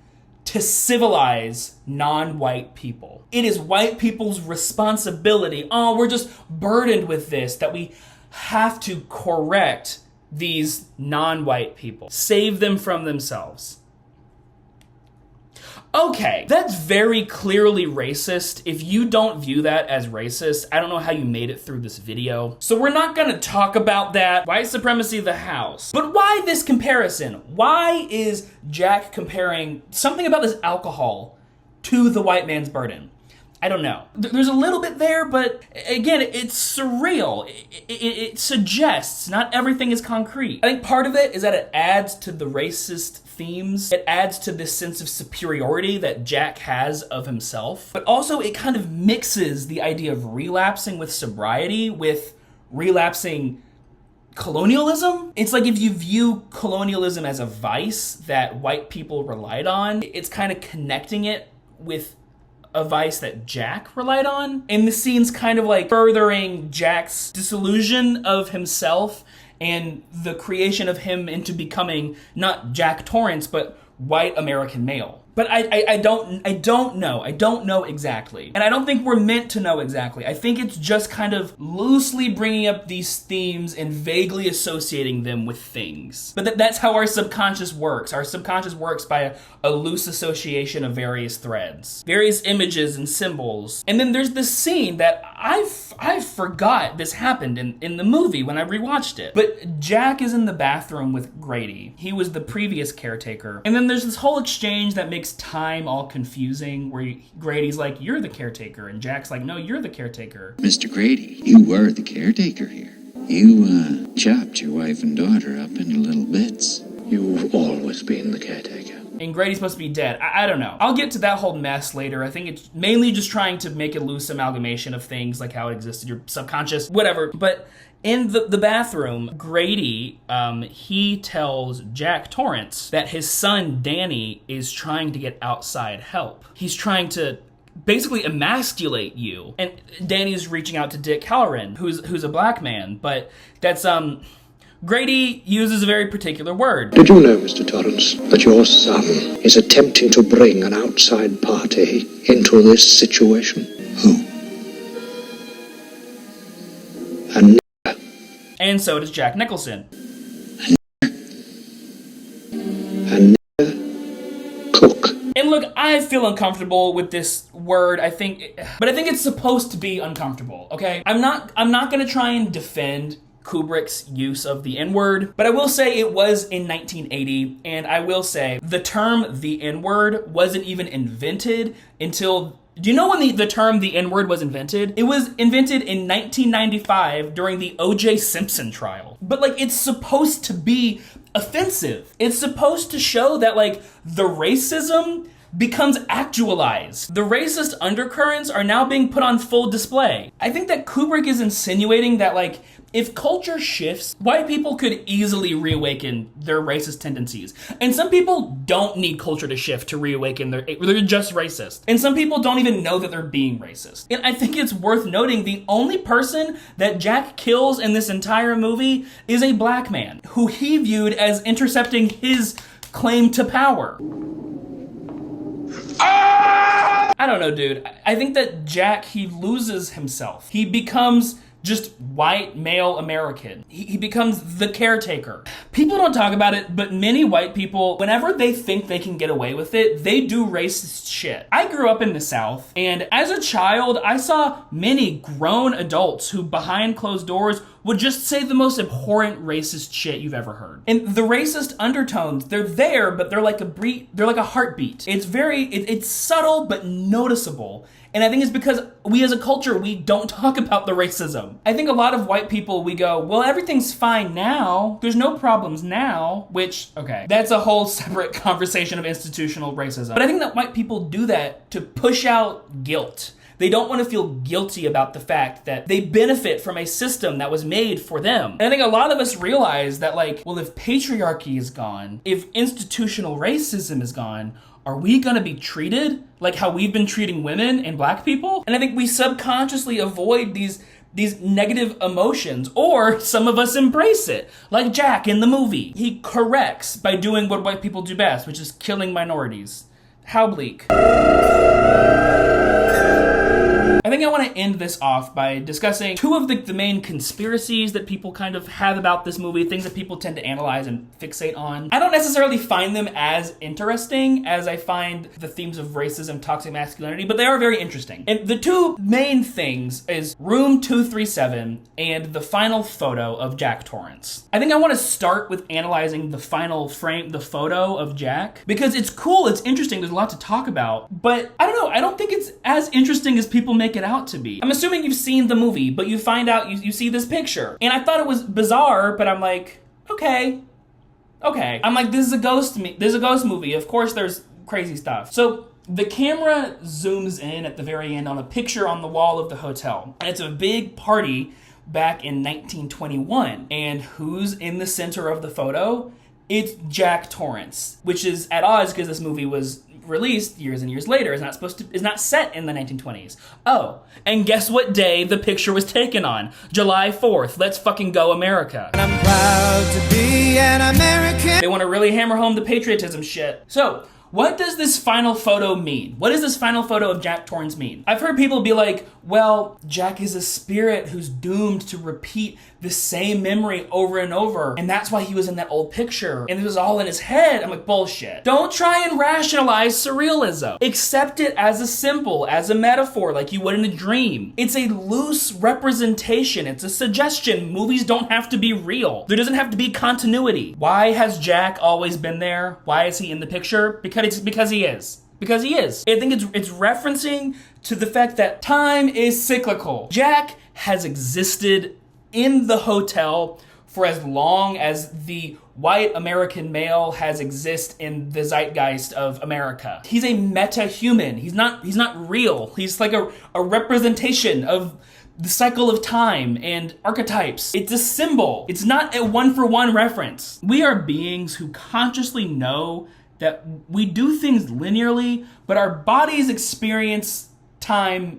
to civilize non-white people. It is white people's responsibility. Oh, we're just burdened with this, that we have to correct these non-white people, save them from themselves. Okay, that's very clearly racist. If you don't view that as racist, I don't know how you made it through this video. So we're not gonna talk about that. White supremacy of the house. But why this comparison? Why is Jack comparing something about this alcohol to the white man's burden? I don't know. There's a little bit there, but again, it's surreal. It suggests not everything is concrete. I think part of it is that it adds to the racist themes. It adds to this sense of superiority that Jack has of himself. But also it kind of mixes the idea of relapsing with sobriety with relapsing colonialism. It's like if you view colonialism as a vice that white people relied on, it's kind of connecting it with a vice that Jack relied on. And the scene's kind of like furthering Jack's disillusion of himself and the creation of him into becoming not Jack Torrance, but white American male. But I don't know. I don't know exactly. And I don't think we're meant to know exactly. I think it's just kind of loosely bringing up these themes and vaguely associating them with things. But that's how our subconscious works. Our subconscious works by a loose association of various threads, various images and symbols. And then there's this scene that I forgot this happened in the movie when I rewatched it. But Jack is in the bathroom with Grady. He was the previous caretaker. And then there's this whole exchange that makes time all confusing, where Grady's like, "You're the caretaker," and Jack's like, "No, you're the caretaker." Mr. Grady, you were the caretaker here. You chopped your wife and daughter up into little bits. You've always been the caretaker. And Grady's supposed to be dead. I don't know. I'll get to that whole mess later. I think it's mainly just trying to make a loose amalgamation of things, like how it exists in your subconscious, whatever. But in the bathroom, Grady, he tells Jack Torrance that his son, Danny, is trying to get outside help. He's trying to basically emasculate you. And Danny's reaching out to Dick Halloran, who's a black man, but that's, Grady uses a very particular word. Did you know, Mr. Torrance, that your son is attempting to bring an outside party into this situation? Who? And so does Jack Nicholson. And look, I feel uncomfortable with this word, but I think it's supposed to be uncomfortable, okay? I'm not gonna try and defend Kubrick's use of the N-word, but I will say it was in 1980, and I will say the term the N-word wasn't even invented until... Do you know when the term the N-word was invented? It was invented in 1995 during the O.J. Simpson trial. But like, it's supposed to be offensive. It's supposed to show that like the racism becomes actualized. The racist undercurrents are now being put on full display. I think that Kubrick is insinuating that like, if culture shifts, white people could easily reawaken their racist tendencies. And some people don't need culture to shift to reawaken they're just racist. And some people don't even know that they're being racist. And I think it's worth noting the only person that Jack kills in this entire movie is a black man, who he viewed as intercepting his claim to power. I don't know, dude. I think that Jack, he loses himself. He becomes just white male American. He becomes the caretaker. People don't talk about it, but many white people, whenever they think they can get away with it, they do racist shit. I grew up in the South, and as a child, I saw many grown adults who behind closed doors would just say the most abhorrent racist shit you've ever heard. And the racist undertones, they're there, but they're like a heartbeat. It's subtle but noticeable. And I think it's because we as a culture, we don't talk about the racism. I think a lot of white people, we go, well, everything's fine now. There's no problems now, which, okay, that's a whole separate conversation of institutional racism. But I think that white people do that to push out guilt. They don't want to feel guilty about the fact that they benefit from a system that was made for them. And I think a lot of us realize that like, well, if patriarchy is gone, if institutional racism is gone, are we gonna be treated like how we've been treating women and black people? And I think we subconsciously avoid these negative emotions, or some of us embrace it. Like Jack in the movie. He corrects by doing what white people do best, which is killing minorities. How bleak. I think I want to end this off by discussing two of the main conspiracies that people kind of have about this movie, things that people tend to analyze and fixate on. I don't necessarily find them as interesting as I find the themes of racism, toxic masculinity, but they are very interesting. And the two main things is Room 237 and the final photo of Jack Torrance. I think I want to start with analyzing the final frame, the photo of Jack, because it's cool, it's interesting, there's a lot to talk about, but I don't know, I don't think it's as interesting as people make it out to be. I'm assuming you've seen the movie, but you find out, you see this picture. And I thought it was bizarre, but I'm like, okay. I'm like, this is a ghost movie. Of course there's crazy stuff. So the camera zooms in at the very end on a picture on the wall of the hotel. And it's a big party back in 1921. And who's in the center of the photo? It's Jack Torrance, which is at odds because this movie was released years and years later. Is not set in the 1920s. Oh, and guess what day the picture was taken on? July 4th. Let's fucking go, America. I'm proud to be an American. They want to really hammer home the patriotism shit. So, what does this final photo mean? What does this final photo of Jack Torrance mean? I've heard people be like, well, Jack is a spirit who's doomed to repeat the same memory over and over, and that's why he was in that old picture, and it was all in his head. I'm like, bullshit. Don't try and rationalize surrealism. Accept it as a symbol, as a metaphor, like you would in a dream. It's a loose representation. It's a suggestion. Movies don't have to be real. There doesn't have to be continuity. Why has Jack always been there? Why is he in the picture? Because he is. Because he is. I think it's referencing to the fact that time is cyclical. Jack has existed in the hotel for as long as the white American male has existed in the zeitgeist of America. He's a meta-human. He's not real. He's like a representation of the cycle of time and archetypes. It's a symbol. It's not a one-for-one reference. We are beings who consciously know that we do things linearly, but our bodies experience time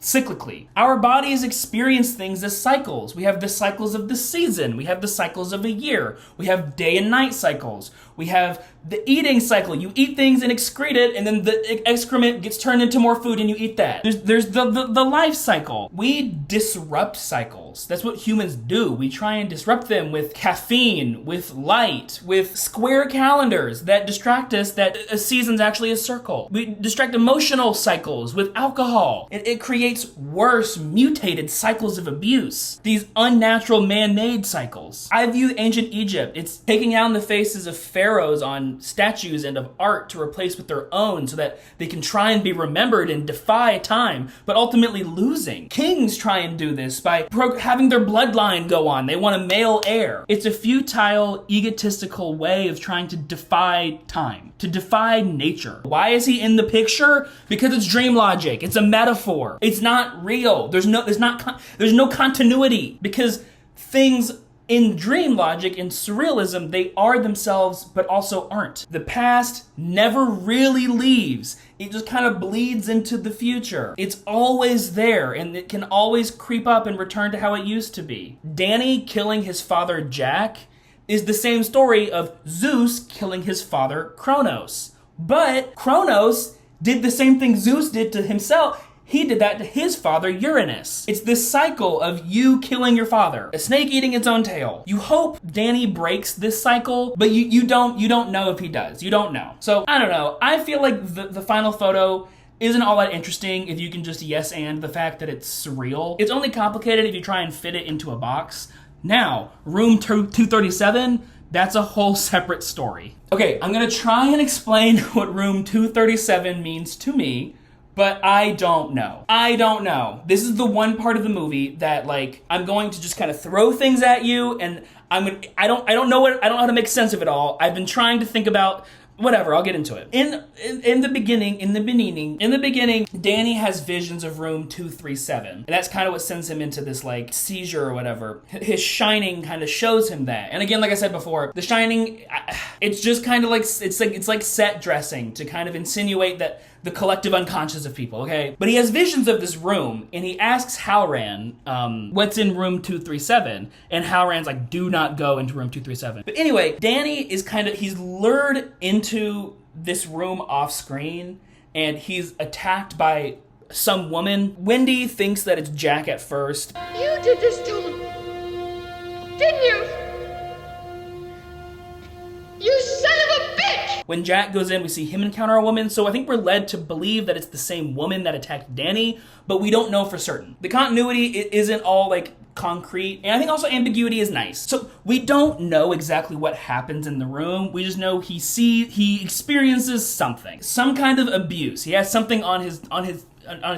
cyclically. Our bodies experience things as cycles. We have the cycles of the season. We have the cycles of a year. We have day and night cycles. We have the eating cycle. You eat things and excrete it, and then the excrement gets turned into more food and you eat that. There's the life cycle. We disrupt cycles. That's what humans do. We try and disrupt them with caffeine, with light, with square calendars that distract us that a season's actually a circle. We distract emotional cycles with alcohol. It creates worse, mutated cycles of abuse. These unnatural man-made cycles. I view ancient Egypt, it's taking out the faces of pharaohs on statues and of art to replace with their own so that they can try and be remembered and defy time, but ultimately losing. Kings try and do this by having their bloodline go on. They want a male heir. It's a futile, egotistical way of trying to defy time, to defy nature. Why is he in the picture? Because it's dream logic. It's a metaphor. It's not real. There's no continuity, because things in dream logic, in surrealism, they are themselves, but also aren't. The past never really leaves. It just kind of bleeds into the future. It's always there, and it can always creep up and return to how it used to be. Danny killing his father Jack is the same story of Zeus killing his father Kronos. But Kronos did the same thing Zeus did to himself. He did that to his father, Uranus. It's this cycle of you killing your father, a snake eating its own tail. You hope Danny breaks this cycle, but you don't know if he does. You don't know. So, I don't know. I feel like the final photo isn't all that interesting if you can just yes and the fact that it's surreal. It's only complicated if you try and fit it into a box. Now, room 237, that's a whole separate story. Okay, I'm gonna try and explain what room 237 means to me, but I don't know. I don't know. This is the one part of the movie that, like, I'm going to just kind of throw things at you, and I don't know how to make sense of it all. I've been trying to think about whatever, I'll get into it. In the beginning, Danny has visions of room 237. And that's kind of what sends him into this, like, seizure or whatever. His Shining kind of shows him that. And again, like I said before, The Shining, it's just kind of like, it's like set dressing to kind of insinuate that the collective unconscious of people, okay? But he has visions of this room, and he asks Halloran, what's in room 237? And Halloran's like, do not go into room 237. But anyway, Danny is he's lured into this room off screen, and he's attacked by some woman. Wendy thinks that it's Jack at first. You did this to him, didn't you? You son of a bitch! When Jack goes in, we see him encounter a woman, so I think we're led to believe that it's the same woman that attacked Danny, but we don't know for certain. The continuity isn't all, like, concrete, and I think also ambiguity is nice. So we don't know exactly what happens in the room. We just know he experiences something, some kind of abuse. He has something on his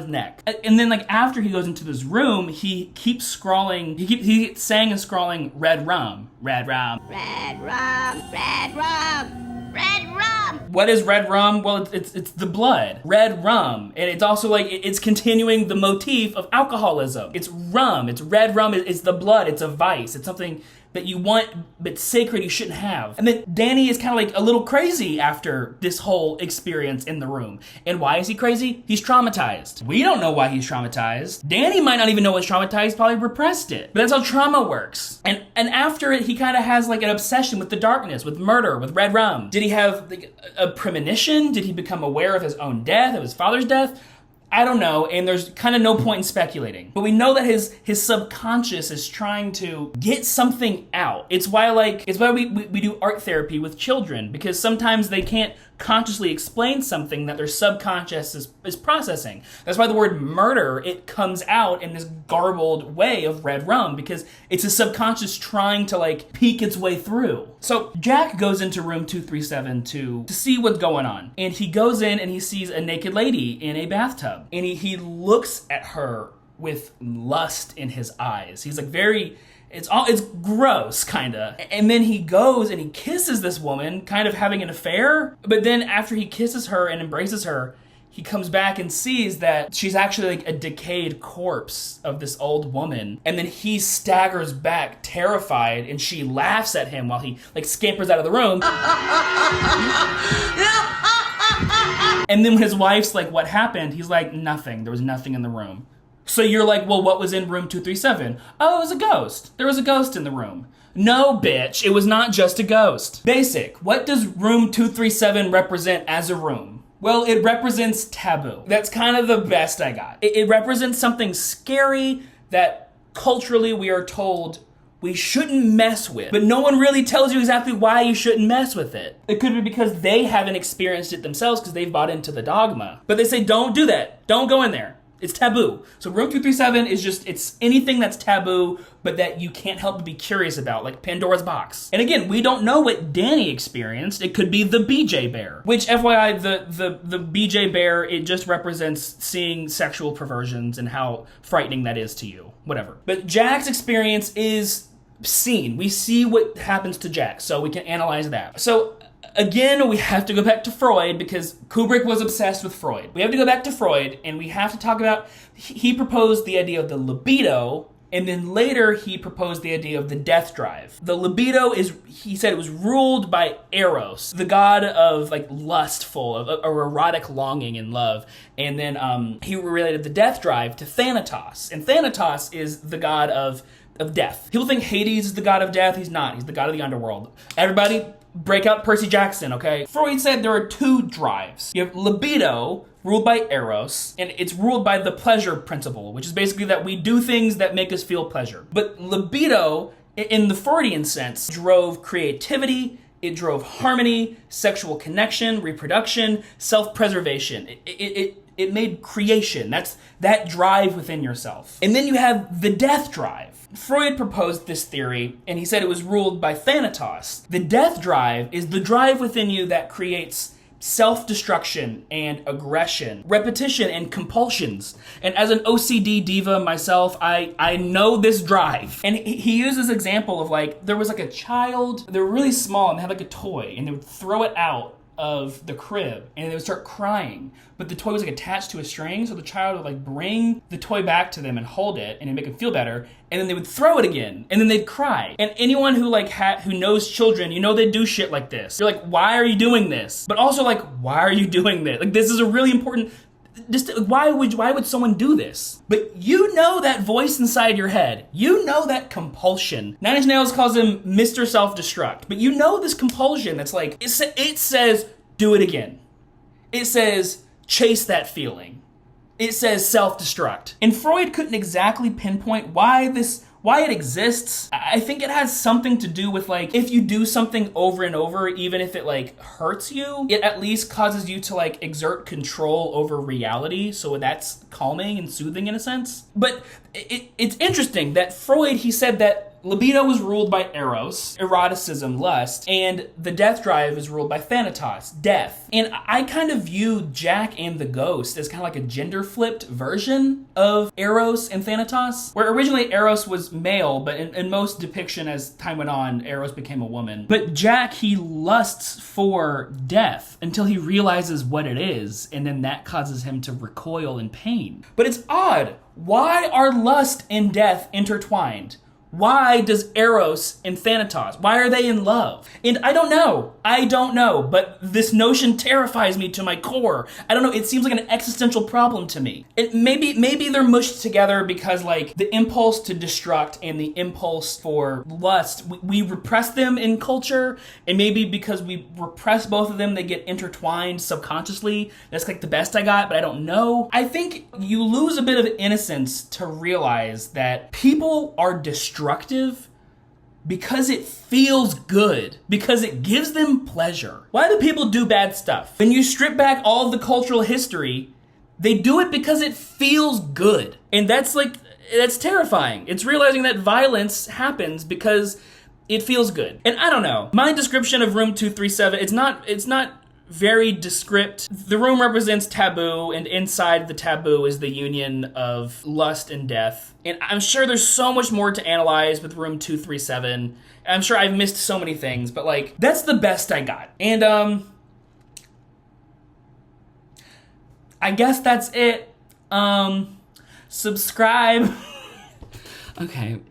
neck. And then, like, after he goes into this room, he keeps scrawling, he keeps saying and scrawling red rum, red rum, Red rum, red rum, red rum. What is red rum? Well, it's the blood. Red rum. And it's also like, it's continuing the motif of alcoholism. It's rum. It's red rum. It's the blood. It's a vice. It's something that you want, but sacred you shouldn't have. And then Danny is kind of like a little crazy after this whole experience in the room. And why is he crazy? He's traumatized. We don't know why he's traumatized. Danny might not even know what's traumatized, probably repressed it. But that's how trauma works. And after it, he kind of has like an obsession with the darkness, with murder, with red rum. Did he have like a premonition? Did he become aware of his own death, of his father's death? I don't know, and there's kind of no point in speculating. But we know that his subconscious is trying to get something out. It's why we do art therapy with children, because sometimes they can't consciously explain something that their subconscious is processing. That's why the word murder, it comes out in this garbled way of red rum, because it's a subconscious trying to like peek its way through. So Jack goes into room 237 to see what's going on. And he goes in and he sees a naked lady in a bathtub. And he looks at her with lust in his eyes. He's like it's gross, kinda. And then he goes and he kisses this woman, kind of having an affair. But then after he kisses her and embraces her, he comes back and sees that she's actually like a decayed corpse of this old woman. And then he staggers back, terrified, and she laughs at him while he like scampers out of the room. And then when his wife's like, what happened? He's like, nothing. There was nothing in the room. So you're like, well, what was in room 237? Oh, it was a ghost. There was a ghost in the room. No, bitch, it was not just a ghost. Basic, what does room 237 represent as a room? Well, it represents taboo. That's kind of the best I got. It represents something scary that culturally we are told we shouldn't mess with, but no one really tells you exactly why you shouldn't mess with it. It could be because they haven't experienced it themselves because they've bought into the dogma. But they say, don't do that. Don't go in there. It's taboo. So room 237 is just, it's anything that's taboo, but that you can't help but be curious about, like Pandora's box. And again, we don't know what Danny experienced. It could be the BJ bear, which FYI, the BJ bear, it just represents seeing sexual perversions and how frightening that is to you, whatever. But Jack's experience is seen. We see what happens to Jack, so we can analyze that. So again, we have to go back to Freud because Kubrick was obsessed with Freud. We have to go back to Freud and we have to talk about, he proposed the idea of the libido, and then later he proposed the idea of the death drive. The libido is, he said it was ruled by Eros, the god of like lustful, of erotic longing and love. And then he related the death drive to Thanatos. And Thanatos is the god of death. People think Hades is the god of death. He's not. He's the god of the underworld. Everybody, break out Percy Jackson, okay? Freud said there are two drives. You have libido, ruled by Eros, and it's ruled by the pleasure principle, which is basically that we do things that make us feel pleasure. But libido, in the Freudian sense, drove creativity, it drove harmony, sexual connection, reproduction, self-preservation. It made creation. That's that drive within yourself. And then you have the death drive. Freud proposed this theory, and he said it was ruled by Thanatos. The death drive is the drive within you that creates self-destruction and aggression, repetition and compulsions. And as an OCD diva myself, I know this drive. And he uses this example of like, there was like a child, they were really small and they had like a toy, and they would throw it out of the crib and they would start crying, but the toy was like attached to a string, so the child would like bring the toy back to them and hold it and it'd make them feel better, and then they would throw it again and then they'd cry. And anyone who like who knows children, you know they do shit like this. You're like, why are you doing this? But also like, why are you doing this? Like, this is a really important, just why would someone do this? But you know that voice inside your head. You know that compulsion. Nine Inch Nails calls him Mr. Self-Destruct. But you know this compulsion that's like, it says, do it again. It says, chase that feeling. It says self-destruct. And Freud couldn't exactly pinpoint why it exists. I think it has something to do with like, if you do something over and over, even if it like hurts you, it at least causes you to like exert control over reality. So that's calming and soothing in a sense. But it's interesting that Freud, he said that libido was ruled by Eros, eroticism, lust, and the death drive is ruled by Thanatos, death. And I kind of view Jack and the Ghost as kind of like a gender-flipped version of Eros and Thanatos, where originally Eros was male, but in most depiction as time went on, Eros became a woman. But Jack, he lusts for death until he realizes what it is, and then that causes him to recoil in pain. But it's odd. Why are lust and death intertwined? Why does Eros and Thanatos, why are they in love? And I don't know, but this notion terrifies me to my core. I don't know, it seems like an existential problem to me. Maybe they're mushed together because like the impulse to destruct and the impulse for lust, we repress them in culture, and maybe because we repress both of them, they get intertwined subconsciously. That's like the best I got, but I don't know. I think you lose a bit of innocence to realize that people are destructive because it feels good, because it gives them pleasure. Why do people do bad stuff? When you strip back all of the cultural history, they do it because it feels good. And that's terrifying. It's realizing that violence happens because it feels good. And I don't know. My description of room 237, it's not very descript. The room represents taboo, and inside the taboo is the union of lust and death. And I'm sure there's so much more to analyze with room 237. I'm sure I've missed so many things, but like, that's the best I got. And I guess that's it. Subscribe. Okay.